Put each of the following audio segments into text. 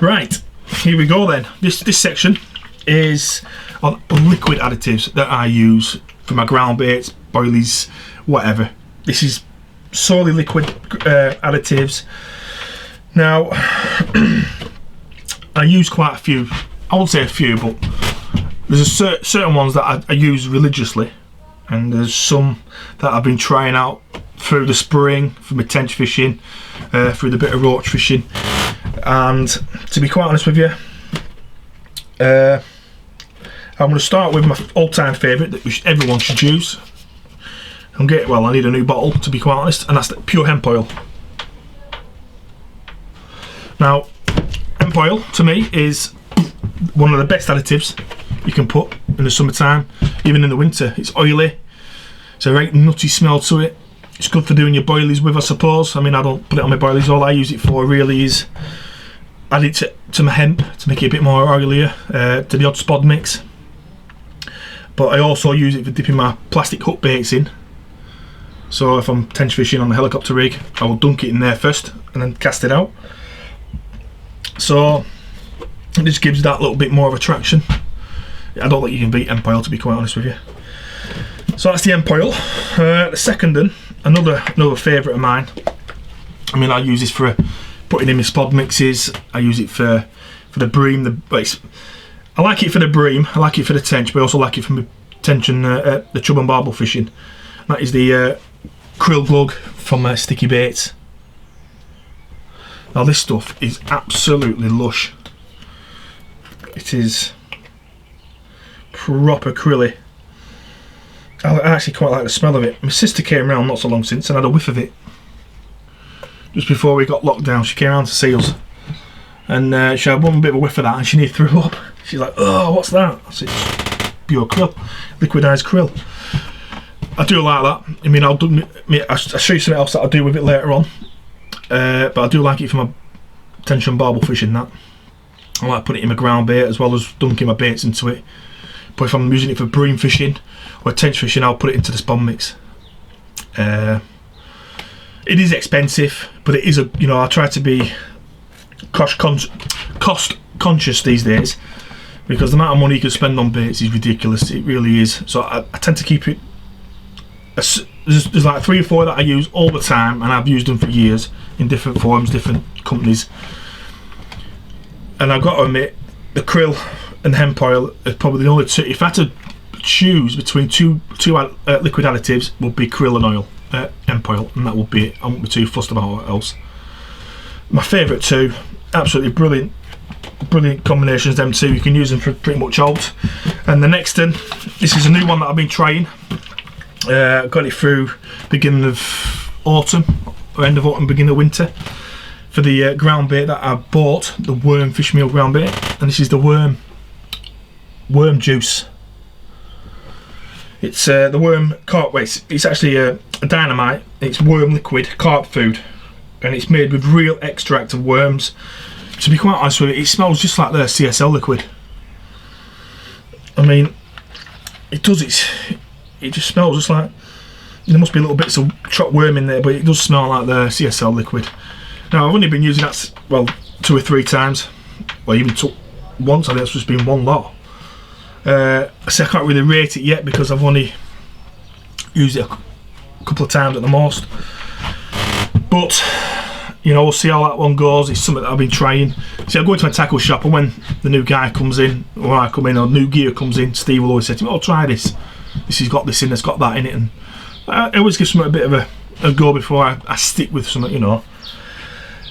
Right, here we go then. This section is on liquid additives that I use for my ground baits, boilies, whatever. This is solely liquid additives. Now, I use quite a few. I won't say a few, but there's certain ones that I use religiously, and there's some that I've been trying out through the spring, for my tench fishing, through the bit of roach fishing. And to be quite honest with you, I'm going to start with my all-time favourite that everyone should use. I need a new bottle, to be quite honest, and that's the pure hemp oil. Now, hemp oil to me is one of the best additives you can put in the summertime, even in the winter. It's oily, it's a right nutty smell to it. It's good for doing your boilies with, I suppose. I mean, I don't put it on my boilies. All I use it for really is add it to my hemp to make it a bit more oilier, to the odd spod mix. But I also use it for dipping my plastic hook baits in. So if I'm tench fishing on the helicopter rig, I will dunk it in there first and then cast it out. So it just gives that little bit more of attraction. I don't think you can beat hemp oil, to be quite honest with you. So that's the hemp oil. The second one, another favourite of mine. I mean, I use this for putting in my spod mixes. I use it for the bream. I like it for the bream. I like it for the tench, but I also like it for my tench and the chub and barbel fishing. That is the krill glug from Sticky Baits. Now this stuff is absolutely lush. It is proper krilly. I actually quite like the smell of it. My sister came round not so long since and had a whiff of it. Just before we got locked down, she came around to see us. And she had one bit of a whiff of that and she nearly threw up. She's like, oh, what's that? I said, it's pure krill, liquidised krill. I do like that. I mean, I'll show you something else that I'll do with it later on. But I do like it for my tench and barbel fishing. That I like putting it in my ground bait as well as dunking my baits into it. But if I'm using it for bream fishing or tench fishing, I'll put it into the spod mix. It is expensive, but it is I try to be cost conscious these days, because the amount of money you can spend on baits is ridiculous. It really is. So I tend to keep it. There's like 3 or 4 that I use all the time, and I've used them for years in different forms, different companies. And I've got to admit, the krill and hemp oil are probably the only two. If I had to choose between two liquid additives, would be krill and oil, hemp oil, and that would be it. I won't be too fussed about what else. My favourite two, absolutely brilliant combinations. Them two, you can use them for pretty much alt. And the next one, this is a new one that I've been trying. Got it through beginning of autumn, or end of autumn, beginning of winter, for the ground bait that I bought, the worm fish meal ground bait, and this is the worm juice. It's the worm carp. It's actually a dynamite. It's worm liquid carp food, and it's made with real extract of worms. To be quite honest with you, it smells just like the CSL liquid. I mean, it does. It just smells just like, there must be little bits of chopped worm in there, but it does smell like the CSL liquid. Now I've only been using that 2 or 3 times, well, even took once. I think it's just been one lot. I can't really rate it yet because I've only used it a couple of times at the most. But we'll see how that one goes. It's something that I've been trying. See, I go into my tackle shop, and when the new guy comes in, or I come in, or new gear comes in, Steve will always say to me, "Oh, try this. This has got this in. It's got that in it." And I always give something a bit of a go before I stick with something,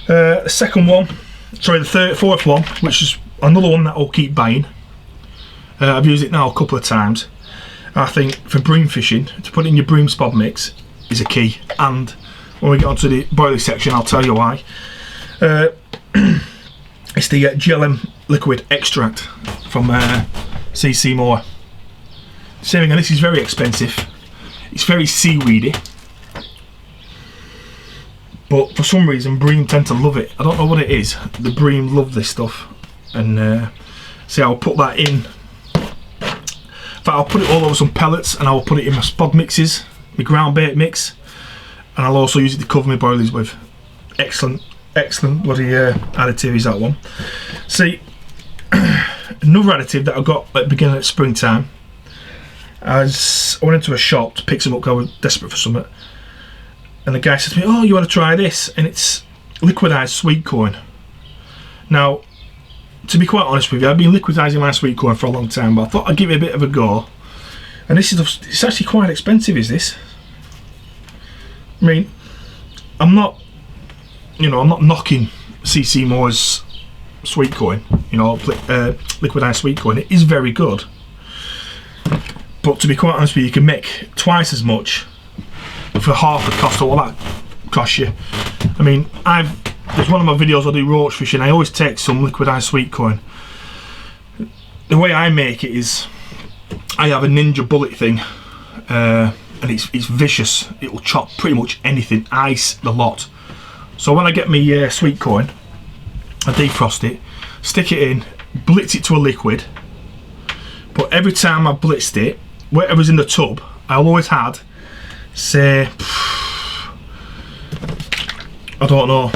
The second one, the fourth one, which is another one that I'll keep buying. I've used it now a couple of times. I think for bream fishing, to put it in your bream spod mix is a key. And when we get onto the boilie section, I'll tell you why. It's the GLM liquid extract from CC Moore. Same again, this is very expensive. It's very seaweedy, but for some reason bream tend to love it. I don't know what it is. The bream love this stuff, and see, I'll put that in. In fact, I'll put it all over some pellets, and I'll put it in my spod mixes, my ground bait mix, and I'll also use it to cover my boilies with. Excellent excellent bloody additive is that one. See, another additive that I got at the beginning of springtime, as I went into a shop to pick some up because I was desperate for something, and the guy said to me, oh, you want to try this? And it's liquidized sweet corn. Now, to be quite honest with you, I've been liquidizing my sweet corn for a long time, but I thought I'd give it a bit of a go. And this is, it's actually quite expensive, is this? I mean, I'm not, you know, I'm not knocking CC Moore's sweet corn, you know, liquidized sweet corn. It is very good. But to be quite honest with you, you can make twice as much for half the cost of what that costs you. I mean, there's one of my videos I do roach fishing. I always take some liquidized sweet corn. The way I make it is, I have a ninja bullet thing, and it's vicious. It will chop pretty much anything, ice, the lot. So when I get my sweet corn, I defrost it, stick it in, blitz it to a liquid. But every time I blitzed it, whatever's in the tub, I'll always had, say, I don't know,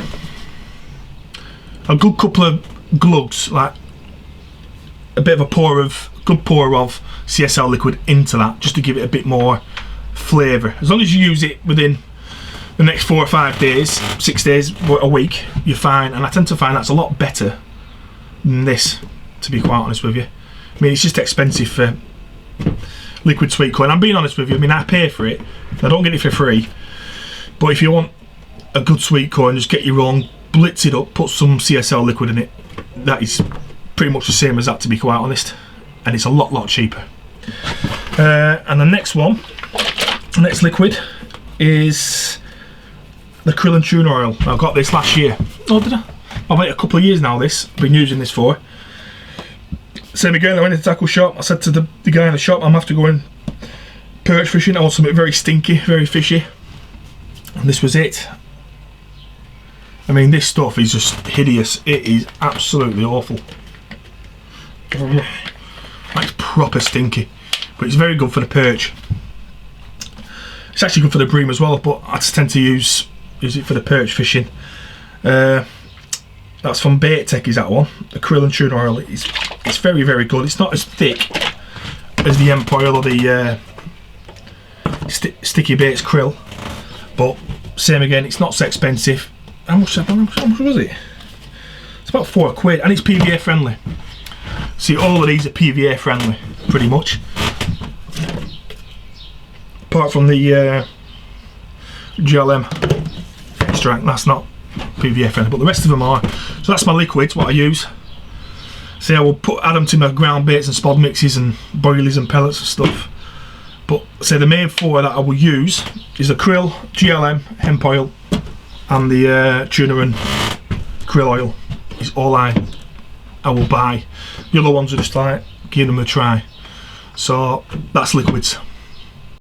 a good couple of glugs, like a bit of a good pour of CSL liquid into that, just to give it a bit more flavour. As long as you use it within the next 4 or 5 days, 6 days, a week, you're fine. And I tend to find that's a lot better than this, to be quite honest with you. I mean, it's just expensive for liquid sweet corn. I'm being honest with you. I mean, I pay for it. I don't get it for free. But if you want a good sweet corn, just get your own, blitz it up, put some CSL liquid in it. That is pretty much the same as that, to be quite honest. And it's a lot cheaper. And the next one, the next liquid, is the Coolant Ewing Oil. I got this last year. Oh, did I? I've had it a couple of years now, this. I've been using this for. Same again, I went into the tackle shop. I said to the guy in the shop, I'm going to have to go in perch fishing. I want something very stinky, very fishy. And this was it. I mean, this stuff is just hideous. It is absolutely awful. It's proper stinky. But it's very good for the perch. It's actually good for the bream as well, but I tend to use it for the perch fishing. That's from Bait Tech, is that one. The Coolant Ewing Oil. It's very good. It's not as thick as the Hemp Oil or the Sticky Baits krill, but same again, it's not so expensive. How much was it? It's about £4, and it's PVA friendly. See, all of these are PVA friendly, pretty much. Apart from the GLM extract, that's not PVA friendly, but the rest of them are. So that's my liquids, what I use. See, I will add them to my ground baits and spod mixes and boilies and pellets and stuff. But say the main 4 that I will use is the krill, GLM, hemp oil, and the tuna and krill oil. Is all I will buy. The other ones are just like give them a try. So that's liquids.